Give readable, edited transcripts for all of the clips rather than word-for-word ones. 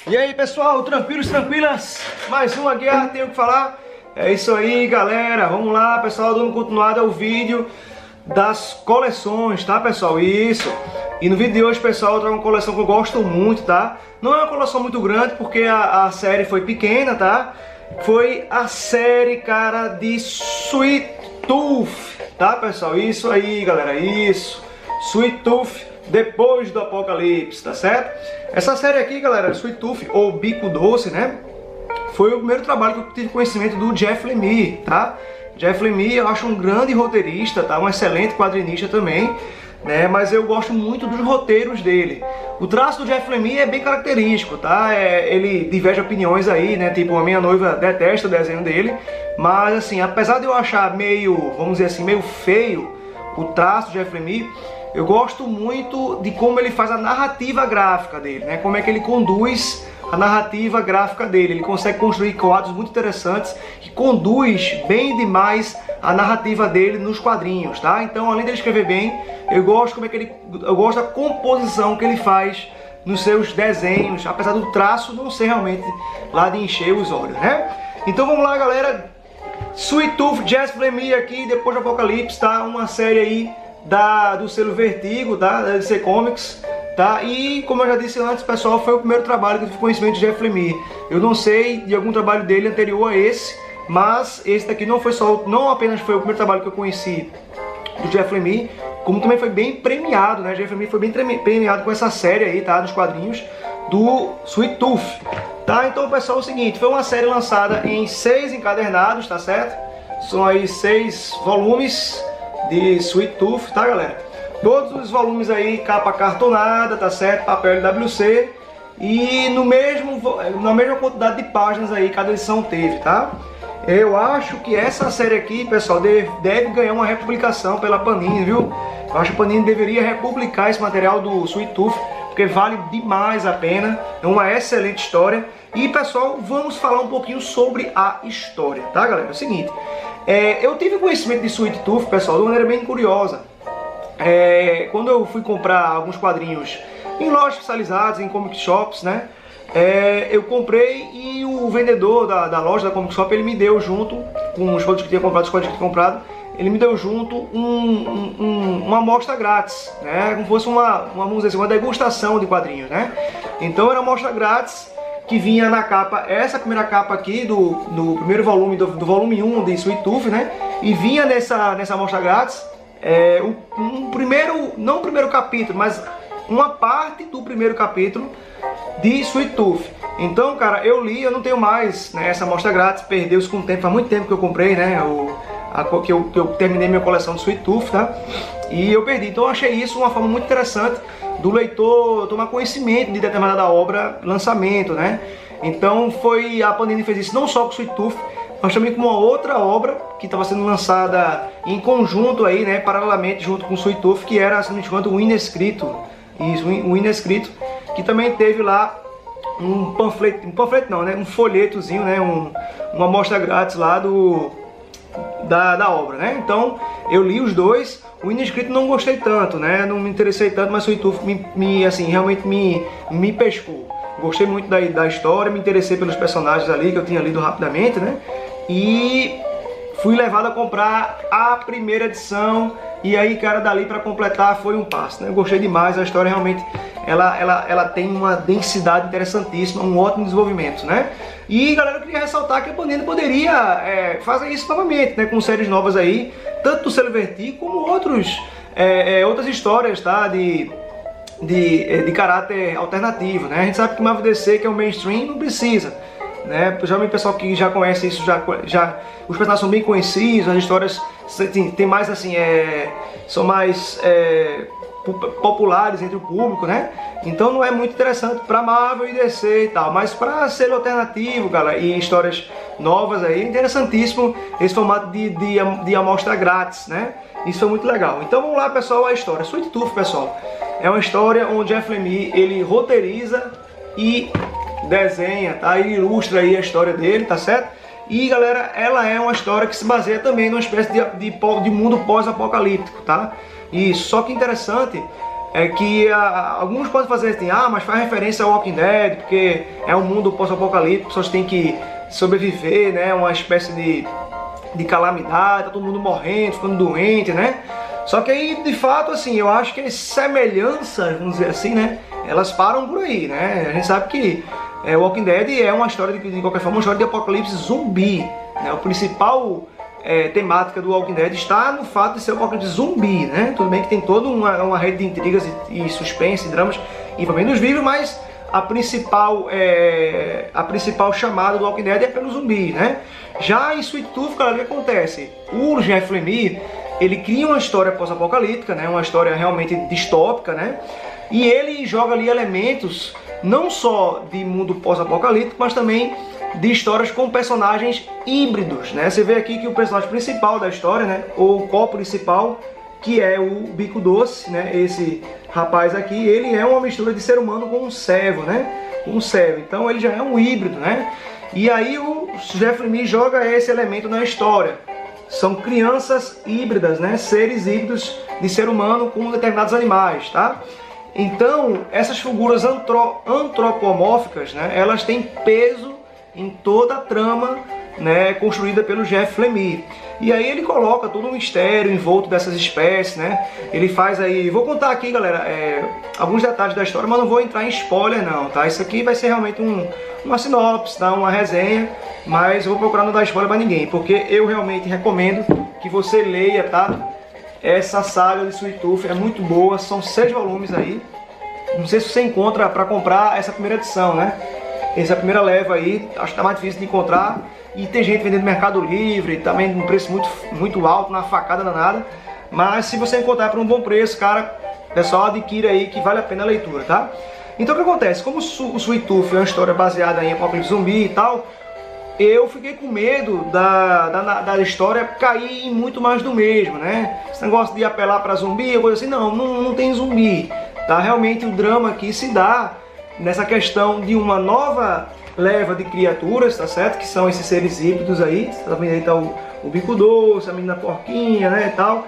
E aí pessoal, tranquilos, tranquilas? Mais uma guerra, tenho que falar. É isso aí galera, vamos lá pessoal, dando continuidade ao vídeo das coleções, tá pessoal? Isso. E no vídeo de hoje pessoal, eu trago uma coleção que eu gosto muito, tá? Não é uma coleção muito grande porque a série foi pequena, tá? Foi a série, cara, de Sweet Tooth, tá pessoal? Isso aí galera, isso. Sweet Tooth depois do Apocalipse, tá certo? Essa série aqui, galera, Sweet Tooth, ou Bico Doce, né? Foi o primeiro trabalho que eu tive conhecimento do Jeff Lemire, tá? Jeff Lemire eu acho um grande roteirista, tá? Um excelente quadrinista também, né? Mas eu gosto muito dos roteiros dele. O traço do Jeff Lemire é bem característico, tá? Ele diverge opiniões aí, né? Tipo, a minha noiva detesta o desenho dele. Mas assim, apesar de eu achar meio, vamos dizer assim, meio feio o traço do Jeff Lemire, eu gosto muito de como ele faz a narrativa gráfica dele, né? Como é que ele conduz a narrativa gráfica dele. Ele consegue construir quadros muito interessantes que conduz bem demais a narrativa dele nos quadrinhos, tá? Então, além dele escrever bem, eu gosto da composição que ele faz nos seus desenhos, apesar do traço não ser realmente lá de encher os olhos, né? Então vamos lá, galera. Sweet Tooth, Jeff Lemire aqui, depois do Apocalipse, tá? Uma série aí do selo Vertigo, tá? Da DC Comics, tá? E como eu já disse antes, pessoal, foi o primeiro trabalho que eu tive conhecimento de Jeff Lemire. Eu não sei de algum trabalho dele anterior a esse, mas esse daqui não apenas foi o primeiro trabalho que eu conheci do Jeff Lemire, como também foi bem premiado, né? Jeff Lemire foi bem premiado com essa série aí, tá? Dos quadrinhos do Sweet Tooth, tá? Então, pessoal, é o seguinte, foi uma série lançada em 6 encadernados, tá certo? São aí 6 volumes de Sweet Tooth, tá galera? Todos os volumes aí, capa cartonada, tá certo? Papel LWC. E na mesma quantidade de páginas aí, cada edição teve, tá? Eu acho que essa série aqui, pessoal, deve ganhar uma republicação pela Panini, viu? Eu acho que a Panini deveria republicar esse material do Sweet Tooth, porque vale demais a pena. É uma excelente história. E, pessoal, vamos falar um pouquinho sobre a história, tá, galera? É o seguinte, eu tive conhecimento de Sweet Tooth, pessoal, de uma maneira bem curiosa. Quando eu fui comprar alguns quadrinhos em lojas especializadas, em comic shops, né? Eu comprei e o vendedor da loja, da comic shop, ele me deu junto, com os quadrinhos que tinha comprado, ele me deu junto uma amostra grátis, né? Como fosse vamos dizer assim, uma degustação de quadrinhos, né? Então era uma amostra grátis que vinha na capa, essa primeira capa aqui do primeiro volume, do volume 1 de Sweet Tooth, né? E vinha nessa amostra grátis não o primeiro capítulo, mas uma parte do primeiro capítulo de Sweet Tooth. Então, cara, eu não tenho mais, né, essa amostra grátis, perdeu-se com o tempo, faz muito tempo que eu comprei, né? Que eu terminei minha coleção de Sweet Tooth, tá? E eu perdi. Então eu achei isso uma forma muito interessante do leitor tomar conhecimento de determinada obra, lançamento, né? Então a Panini fez isso não só com Sweet Tooth, mas também com uma outra obra que estava sendo lançada em conjunto aí, né, paralelamente junto com Sweet Tooth, que era, se não me engano, o Inescrito. Isso, o Inescrito, que também teve lá um folhetozinho, né, uma amostra grátis lá da obra, né? Então eu li os dois. O Inescrito não gostei tanto, né? Não me interessei tanto, mas o Sweet Tooth realmente me pescou. Gostei muito da história, me interessei pelos personagens ali que eu tinha lido rapidamente, né? E fui levado a comprar a primeira edição. E aí, cara, dali para completar foi um passo, né? Eu gostei demais, a história realmente ela tem uma densidade interessantíssima, um ótimo desenvolvimento, né? E, galera, eu queria ressaltar que a Panini poderia fazer isso novamente, né? Com séries novas aí, tanto do selo Vertigo como outras histórias, tá? De caráter alternativo, né? A gente sabe que Marvel DC, que é o mainstream, não precisa, né? Principalmente o pessoal que já conhece isso, os personagens são bem conhecidos, as histórias tem mais assim, são mais populares entre o público, né? Então não é muito interessante para Marvel e DC e tal, mas para ser alternativo, galera, e histórias novas aí, interessantíssimo esse formato de amostra grátis, né? Isso é muito legal. Então vamos lá, pessoal, a história. Sweet Tooth, pessoal, é uma história onde Jeff Lemire, ele roteiriza e desenha, tá? Ele ilustra aí a história dele, tá certo? E galera, ela é uma história que se baseia também numa espécie de mundo pós-apocalíptico, tá? E só que interessante é que alguns podem fazer assim, mas faz referência ao Walking Dead, porque é um mundo pós-apocalíptico, pessoas têm que sobreviver, né? Uma espécie de calamidade, tá todo mundo morrendo, ficando doente, né? Só que aí, de fato, assim, eu acho que as semelhanças, vamos dizer assim, né? Elas param por aí, né? A gente sabe que Walking Dead é uma história, de qualquer forma, uma história de apocalipse zumbi, né? O principal temática do Walking Dead está no fato de ser um apocalipse zumbi, né? Tudo bem que tem toda uma rede de intrigas e suspense e dramas envolvendo os vivos, mas a principal chamada do Walking Dead é pelo zumbi, né? Já em Sweet Tooth, cara, o que acontece? O Jeff Lemire, ele cria uma história pós-apocalíptica, né? Uma história realmente distópica, né? E ele joga ali elementos não só de mundo pós-apocalíptico, mas também de histórias com personagens híbridos, né? Você vê aqui que o personagem principal da história, né? Ou o co-principal, que é o Bico Doce, né? Esse rapaz aqui, ele é uma mistura de ser humano com um servo, né? Um servo. Então ele já é um híbrido, né? E aí o Jeff Lemire joga esse elemento na história. São crianças híbridas, né? Seres híbridos de ser humano com determinados animais, tá? Então, essas figuras antropomórficas, né? Elas têm peso em toda a trama, né? Construída pelo Jeff Lemire. E aí ele coloca todo um mistério envolto dessas espécies, né? Ele faz aí... Vou contar aqui, galera, alguns detalhes da história, mas não vou entrar em spoiler não, tá? Isso aqui vai ser realmente uma sinopse, tá? Uma resenha, mas eu vou procurar não dar spoiler pra ninguém, porque eu realmente recomendo que você leia, tá? Essa saga de Sweet Tooth é muito boa, são 6 volumes aí. Não sei se você encontra para comprar essa primeira edição, né? Essa primeira leva aí, acho que tá mais difícil de encontrar. E tem gente vendendo no Mercado Livre, também num preço muito alto, na facada danada. Mas se você encontrar por um bom preço, cara, pessoal, adquire aí que vale a pena a leitura, tá? Então o que acontece? Como o Sweet Tooth é uma história baseada em apocalipse zumbi e tal, eu fiquei com medo da história cair em muito mais do mesmo, né? Esse negócio de apelar para zumbi, coisa assim, não tem zumbi, tá? Realmente o drama aqui se dá nessa questão de uma nova leva de criaturas, tá certo? Que são esses seres híbridos aí, tá vendo aí, tá o Bico Doce, a menina porquinha, né, e tal.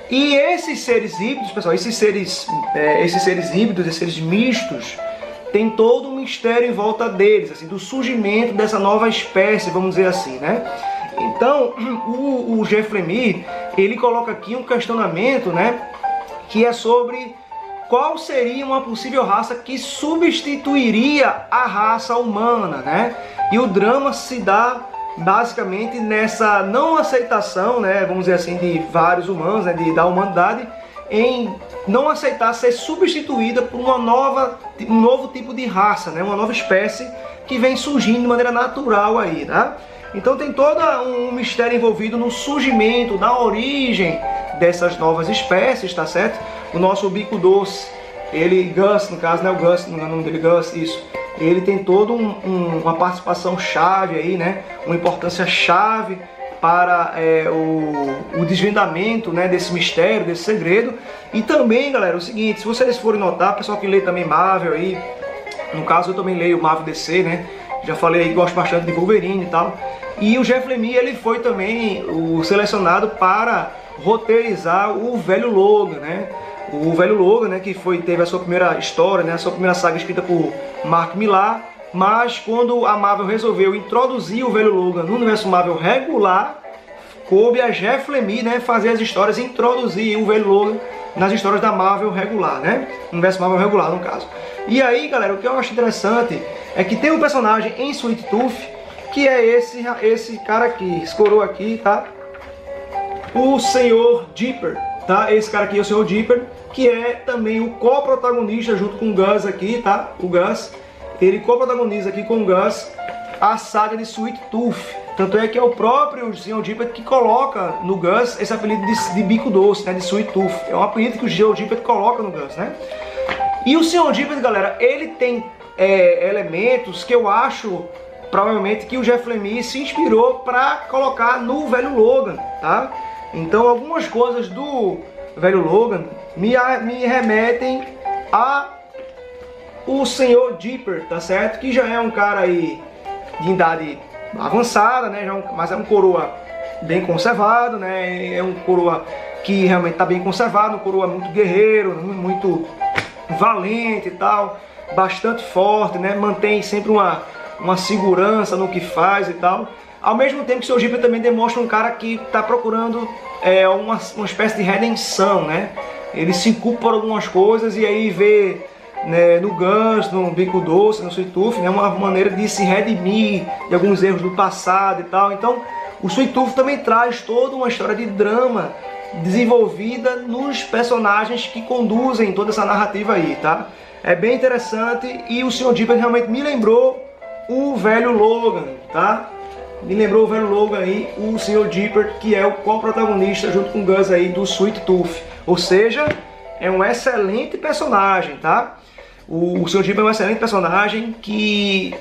E esses seres híbridos, pessoal, esses seres híbridos, esses seres mistos, tem todo um mistério em volta deles, assim, do surgimento dessa nova espécie, vamos dizer assim, né? Então, o Jeff Lemire, ele coloca aqui um questionamento, né, que é sobre qual seria uma possível raça que substituiria a raça humana, né? E o drama se dá basicamente nessa não aceitação, né, vamos dizer assim, de vários humanos, né, da humanidade, em não aceitar ser substituída por um novo tipo de raça, né? Uma nova espécie que vem surgindo de maneira natural aí, tá? Então tem todo um mistério envolvido no surgimento, na origem dessas novas espécies, tá certo? O nosso Bico Doce, Gus, no caso, né? O Gus, não é o nome dele, Gus, isso. Ele tem toda uma participação chave aí, né? Uma importância chave para o desvendamento, né, desse mistério, desse segredo. E também, galera, o seguinte, se vocês forem notar, pessoal que lê também Marvel aí, no caso eu também leio Marvel DC, né, já falei aí, gosto bastante de Wolverine e tal, e o Jeff Lemire, ele foi também selecionado para roteirizar o Velho Logan, né, o Velho Logan, né, que teve a sua primeira história, né, a sua primeira saga escrita por Mark Millar. Mas quando a Marvel resolveu introduzir o Velho Logan no universo Marvel regular, coube a Jeff Lemire, né, fazer as histórias, introduzir o Velho Logan nas histórias da Marvel regular, né? Universo Marvel regular, no caso. E aí, galera, o que eu acho interessante é que tem um personagem em Sweet Tooth, que é esse cara aqui, esse coroa aqui, tá? O Sr. Dipper, tá? Esse cara aqui é o Sr. Dipper, que é também o co-protagonista junto com o Gus aqui, tá? O Gus. Ele co-protagoniza aqui com o Gus a saga de Sweet Tooth. Tanto é que é o próprio Sr. Dipper que coloca no Gus esse apelido de Bico Doce, né, de Sweet Tooth. É um apelido que o Sr. Dipper coloca no Gus, né? E o Sr. Dipper, galera, ele tem elementos que eu acho, provavelmente, que o Jeff Lemire se inspirou para colocar no Velho Logan, tá? Então, algumas coisas do Velho Logan me remetem a o Sr. Dipper, tá certo? Que já é um cara aí de idade avançada, né? Mas é um coroa bem conservado, né? É um coroa que realmente tá bem conservado, um coroa muito guerreiro, muito valente e tal, bastante forte, né? Mantém sempre uma segurança no que faz e tal. Ao mesmo tempo que o Sr. Dipper também demonstra um cara que está procurando uma espécie de redenção, né? Ele se culpa por algumas coisas e aí vê, né, no Gus, no Bico Doce, no Sweet Tooth, né, uma maneira de se redimir de alguns erros do passado e tal. Então, o Sweet Tooth também traz toda uma história de drama desenvolvida nos personagens que conduzem toda essa narrativa aí, tá? É bem interessante e o Sr. Dipper realmente me lembrou o velho Logan, tá? Me lembrou o velho Logan aí, o Sr. Dipper, que é o co-protagonista junto com o Gus aí do Sweet Tooth. Ou seja, é um excelente personagem, tá? O Sr. Dipper é um excelente personagem que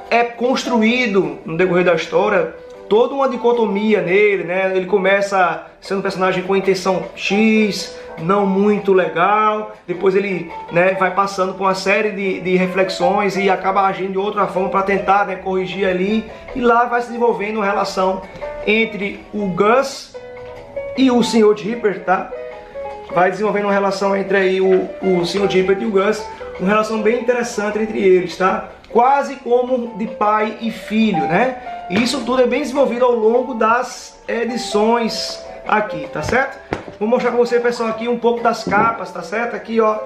é construído no decorrer da história toda uma dicotomia nele, né? Ele começa sendo um personagem com intenção X, não muito legal, depois ele, né, vai passando por uma série de reflexões e acaba agindo de outra forma para tentar, né, corrigir ali, e lá vai se desenvolvendo uma relação entre o Gus e o Sr. Dipper, tá? Vai desenvolvendo uma relação entre aí o Sr. Dipper e o Gus, uma relação bem interessante entre eles, tá? Quase como de pai e filho, né? E isso tudo é bem desenvolvido ao longo das edições aqui, tá certo? Vou mostrar para você, pessoal, aqui um pouco das capas, tá certo? Aqui, ó,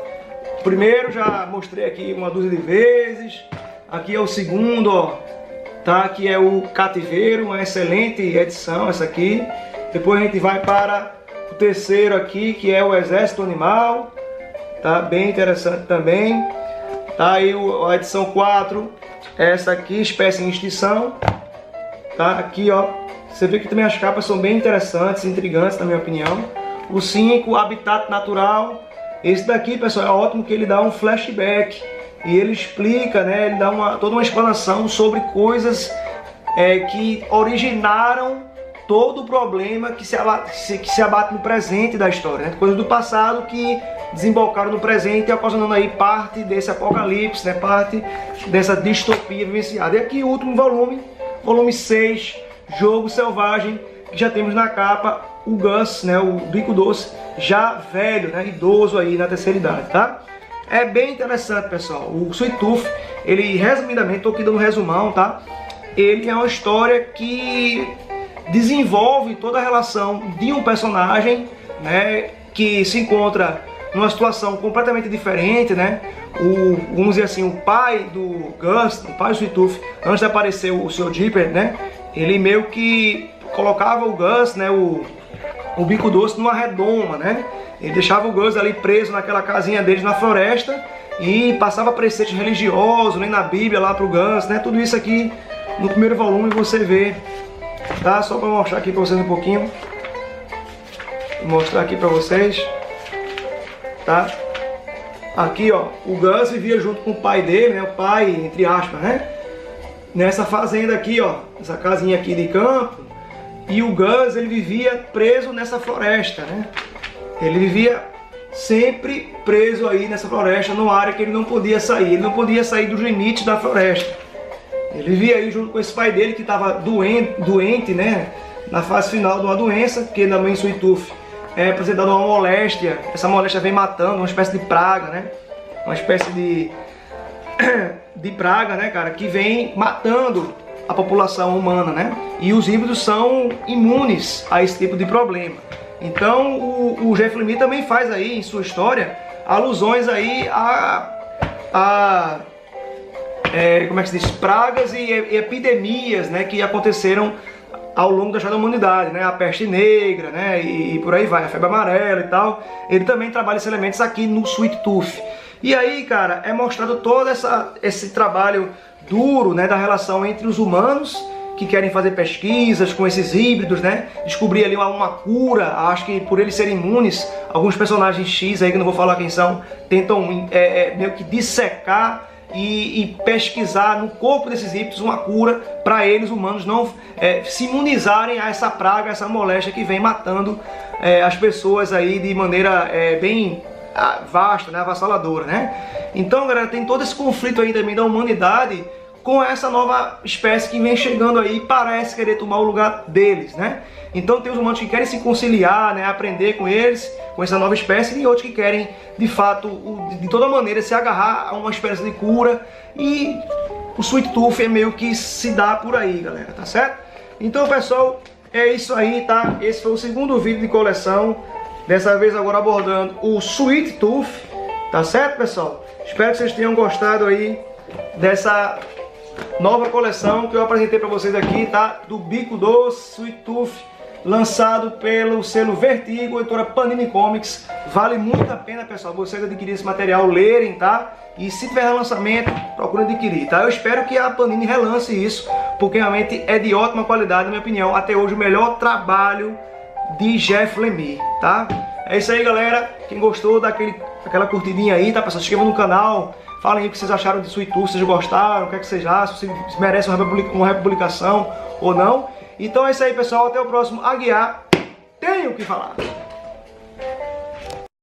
primeiro já mostrei aqui uma dúzia de vezes. Aqui é o segundo, ó, tá? Aqui é o Cativeiro, uma excelente edição essa aqui. Depois a gente vai para o terceiro aqui, que é o Exército Animal, tá? Bem interessante também. Tá aí a edição 4, essa aqui, Espécie em Extinção, tá? Aqui, ó, você vê que também as capas são bem interessantes, intrigantes na minha opinião. O 5, Habitat Natural. Esse daqui, pessoal, é ótimo que ele dá um flashback e ele explica, né? Ele dá toda uma explanação sobre coisas que originaram todo o problema que se abate no presente da história, né? Coisas do passado que desembocaram no presente, ocasionando aí parte desse apocalipse, né? Parte dessa distopia vivenciada. E aqui o último volume, volume 6, Jogo Selvagem, que já temos na capa o Gus, né, o Bico Doce, já velho, né, idoso aí na terceira idade, tá? É bem interessante, pessoal. O Sweet Tooth, ele, resumidamente, estou aqui dando um resumão, tá? Ele é uma história que desenvolve toda a relação de um personagem, né, que se encontra numa situação completamente diferente, né? Vamos dizer assim, o pai do Gus, o pai do Sweet Tooth, antes de aparecer o Sr. Dipper, né, ele meio que colocava o Gus, né, o Bico Doce, numa redoma, né? Ele deixava o Gus ali preso naquela casinha deles na floresta e passava preceitos religiosos, nem na Bíblia lá pro Gus, né? Tudo isso aqui no primeiro volume você vê, tá? Só para mostrar aqui para vocês um pouquinho. Vou mostrar aqui para vocês, tá? Aqui, ó, o Gus vivia junto com o pai dele, né? O pai, entre aspas, né? Nessa fazenda aqui, ó, essa casinha aqui de campo. E o Gus, ele vivia preso nessa floresta, né? Ele vivia sempre preso aí nessa floresta, numa área que ele não podia sair. Ele não podia sair dos limites da floresta. Ele vivia aí junto com esse pai dele que estava doente, né? Na fase final de uma doença, que na mãe Sweet Tooth é apresentando uma moléstia. Essa moléstia vem matando, uma espécie de praga, né? Uma espécie de praga, né, cara? Que vem matando a população humana, né? E os híbridos são imunes a esse tipo de problema. Então o Jeff Lemire também faz aí em sua história alusões aí como é que se diz? Pragas e epidemias, né, que aconteceram ao longo da história da humanidade, né? A peste negra, né? E por aí vai, a febre amarela e tal. Ele também trabalha esses elementos aqui no Sweet Tooth. E aí, cara, é mostrado todo esse trabalho duro, né, da relação entre os humanos que querem fazer pesquisas com esses híbridos, né, descobrir ali uma cura. Acho que por eles serem imunes, alguns personagens X aí, que não vou falar quem são, tentam meio que dissecar e pesquisar no corpo desses híbridos uma cura para eles, humanos, não se imunizarem a essa praga, essa moléstia que vem matando as pessoas aí de maneira bem vasta, né, avassaladora, né? Então, galera, tem todo esse conflito aí também da humanidade com essa nova espécie que vem chegando aí e parece querer tomar o lugar deles, né? Então tem os humanos que querem se conciliar, né, aprender com eles, com essa nova espécie, e outros que querem, de fato, de toda maneira, se agarrar a uma espécie de cura, e o Sweet Tooth é meio que se dá por aí, galera, tá certo? Então, pessoal, é isso aí, tá? Esse foi o segundo vídeo de coleção, dessa vez agora abordando o Sweet Tooth, tá certo, pessoal? Espero que vocês tenham gostado aí dessa nova coleção que eu apresentei para vocês aqui, tá? Do Bico Doce Sweet Tooth, lançado pelo selo Vertigo, editora Panini Comics. Vale muito a pena, pessoal, vocês adquirirem esse material, lerem, tá? E se tiver lançamento, procurem adquirir, tá? Eu espero que a Panini relance isso, porque realmente é de ótima qualidade, na minha opinião. Até hoje o melhor trabalho de Jeff Lemire, tá? É isso aí, galera. Quem gostou, dá aquela curtidinha aí, tá, pessoal? Se inscreva no canal. Falem aí o que vocês acharam de Sweet Tooth, se vocês gostaram, o que é que vocês acham, se merece uma republicação ou não. Então é isso aí, pessoal. Até o próximo Aguiar Tenho o que Falar.